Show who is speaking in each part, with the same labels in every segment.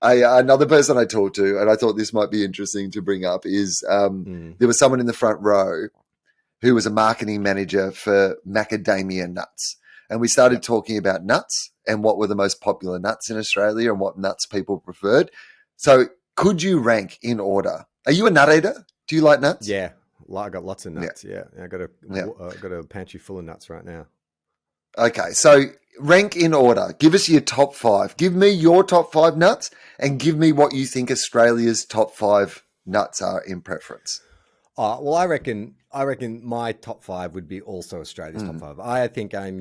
Speaker 1: Another person I talked to, and I thought this might be interesting to bring up, is there was someone in the front row who was a marketing manager for macadamia nuts. And we started talking about nuts and what were the most popular nuts in Australia and what nuts people preferred. So could you rank in order? Are you a nut eater? Do you like nuts?
Speaker 2: Yeah. I got lots of nuts. Yeah. I got a pantry full of nuts right now.
Speaker 1: Okay. So rank in order. Give us your top 5. Give me your top 5 nuts and give me what you think Australia's top 5 nuts are in preference.
Speaker 2: Well, I reckon my top 5 would be also Australia's top 5. I think I'm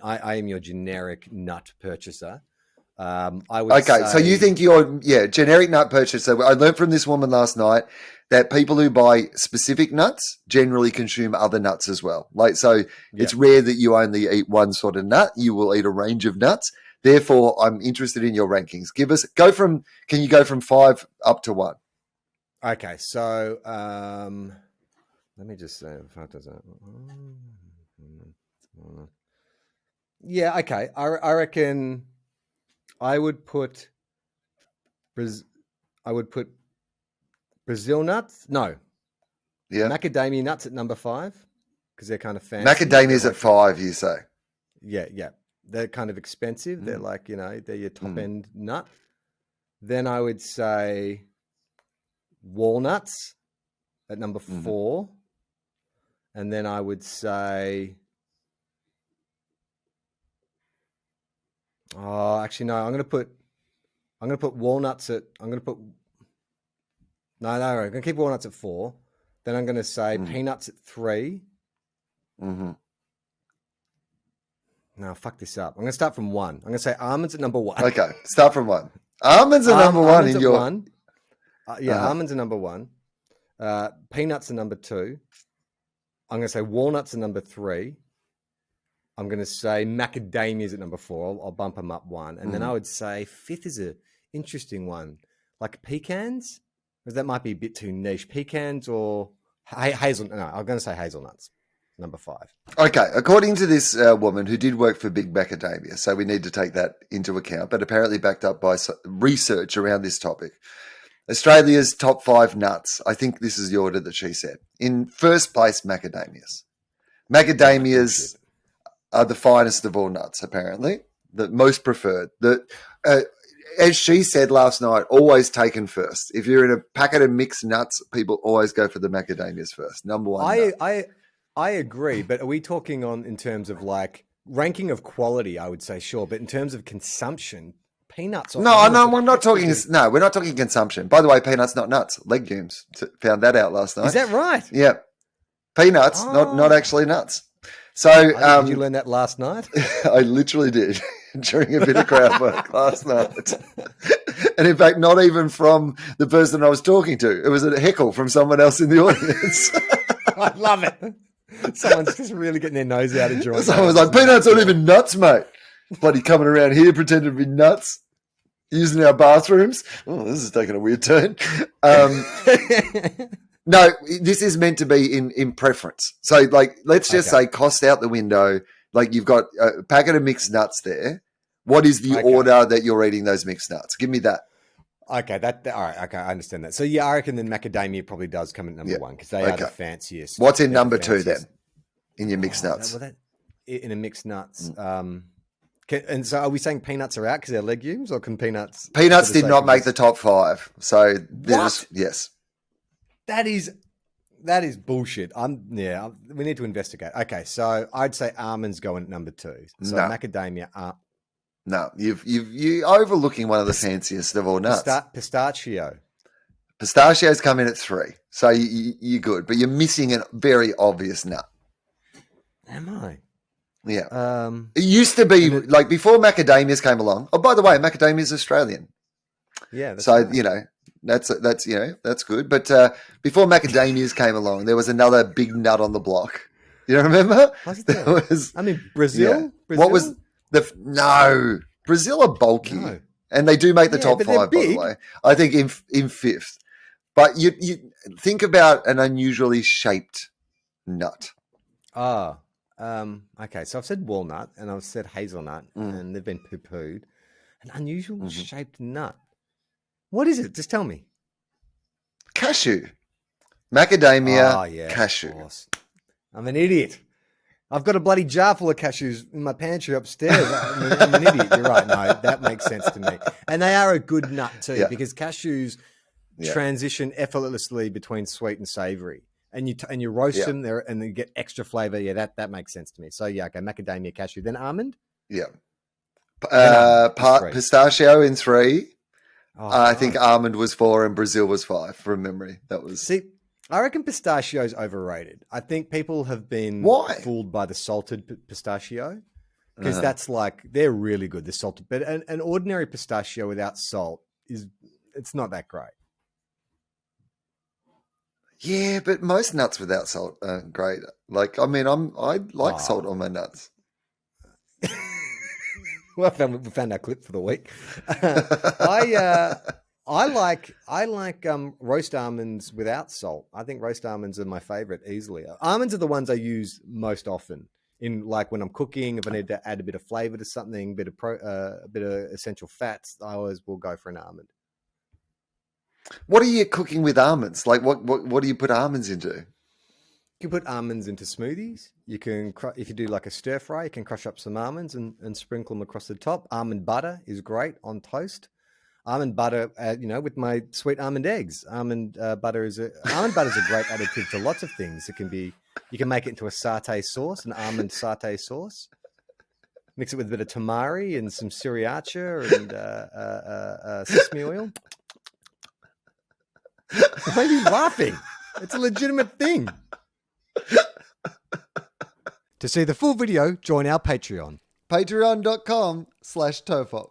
Speaker 2: I am your generic nut purchaser. I would say,
Speaker 1: so you think you're generic nut purchaser. I learned from this woman last night that people who buy specific nuts generally consume other nuts as well. It's rare that you only eat one sort of nut. You will eat a range of nuts. Therefore, I'm interested in your rankings. Can you go from 5 up to 1?
Speaker 2: Okay, so let me just say if I does that. Yeah, okay. I reckon I would put Brazil nuts. No, macadamia nuts at number 5 because they're kind of fancy.
Speaker 1: Macadamia's at 5, you say?
Speaker 2: Yeah. They're kind of expensive. They're like they're your top end nut. Then I would say walnuts at number 4, and then I would say, actually no, I'm going to put walnuts at. I'm going to keep walnuts at 4. Then I'm going to say peanuts at 3. No, fuck this up. I'm going to start from 1. I'm going to say almonds at number 1.
Speaker 1: Okay, start from 1. Almonds are number 1 in your.
Speaker 2: 1. Almonds are number 1. Peanuts are number 2. I'm going to say walnuts are number 3. I'm going to say macadamias at number 4. I'll bump them up 1. And then I would say 5th is an interesting one. Like pecans? Because that might be a bit too niche. Pecans or hazelnuts. No, I'm going to say hazelnuts. Number 5.
Speaker 1: Okay, according to this woman who did work for Big Macadamia, so we need to take that into account, but apparently backed up by research around this topic. Australia's top 5 nuts. I think this is the order that she said. In first place, macadamias. Macadamias are the finest of all nuts, apparently. The most preferred. As she said last night, always taken first. If you're in a packet of mixed nuts, people always go for the macadamias first. Number 1 nut.
Speaker 2: I agree, but are we talking in terms of like ranking of quality? I would say sure, but in terms of consumption, peanuts.
Speaker 1: No, we're not talking. No, we're not talking consumption. By the way, peanuts, not nuts, legumes. Found that out last night.
Speaker 2: Is that right?
Speaker 1: Yeah, peanuts, not actually nuts. So,
Speaker 2: did you learn that last night?
Speaker 1: I literally did during a bit of crowd work last night, and in fact, not even from the person I was talking to. It was a heckle from someone else in the audience.
Speaker 2: I love it. Someone's just really getting their nose out of joint.
Speaker 1: Someone was like, peanuts aren't even nuts, mate. Bloody coming around here pretending to be nuts, using our bathrooms. Oh, this is taking a weird turn. No, this is meant to be in preference. So, like, let's just say cost out the window. Like, you've got a packet of mixed nuts there. What is the order that you're eating those mixed nuts? Give me that.
Speaker 2: Okay, all right. Okay, I understand that. So, yeah, I reckon then macadamia probably does come in number 1 because they are the fanciest.
Speaker 1: What's in number 2 then in your mixed nuts?
Speaker 2: In a mixed nuts. And so are we saying peanuts are out because they're legumes, or can peanuts...
Speaker 1: Peanuts did not make the top 5. So, yes.
Speaker 2: That is bullshit. We need to investigate. Okay, so I'd say almonds go in at number 2. So macadamia are...
Speaker 1: No, you're overlooking one of the fanciest of all nuts.
Speaker 2: Pistachio.
Speaker 1: Pistachios come in at 3. So you're good, but you're missing a very obvious nut.
Speaker 2: Am I?
Speaker 1: Yeah. It used to be like before macadamias came along. Oh, by the way, macadamia is Australian.
Speaker 2: Yeah.
Speaker 1: So, right. That's good. But before macadamias came along, there was another big nut on the block. You remember?
Speaker 2: Brazil?
Speaker 1: Yeah. What was no, Brazil are bulky, and they do make the top 5. By the way, I think in 5th. But you think about an unusually shaped nut.
Speaker 2: Okay. So I've said walnut and I've said hazelnut, and they've been poo-pooed. An unusual shaped nut. What is it? Just tell me.
Speaker 1: Cashew. Macadamia cashew.
Speaker 2: Of course. I'm an idiot. I've got a bloody jar full of cashews in my pantry upstairs. I'm an idiot. You're right. No, that makes sense to me. And they are a good nut too, because cashews transition effortlessly between sweet and savory. And you roast them there, and you get extra flavor. Yeah, that makes sense to me. So okay, macadamia, cashew, then almond.
Speaker 1: Yeah. Pistachio in 3. I think almond was 4 and Brazil was 5 from memory. That was.
Speaker 2: See, I reckon pistachio is overrated. I think people have been fooled by the salted pistachio, because that's they're really good. The salted, but an ordinary pistachio without salt it's not that great.
Speaker 1: Yeah, but most nuts without salt are great. I like salt on my nuts.
Speaker 2: Well, we found our clip for the week. I like roast almonds without salt. I think roast almonds are my favorite easily. Almonds are the ones I use most often in when I'm cooking. If I need to add a bit of flavor to something, a bit of essential fats, I always will go for an almond.
Speaker 1: What are you cooking with almonds? What do you put almonds into?
Speaker 2: You can put almonds into smoothies. You can, if you do a stir fry, you can crush up some almonds and sprinkle them across the top. Almond butter is great on toast. Almond butter, with my sweet almond eggs. Almond butter is a great additive to lots of things. You can make it into a satay sauce, an almond satay sauce. Mix it with a bit of tamari and some sriracha and sesame oil. Why are you laughing? It's a legitimate thing. To see the full video, join our Patreon.
Speaker 1: Patreon.com/TOFOP.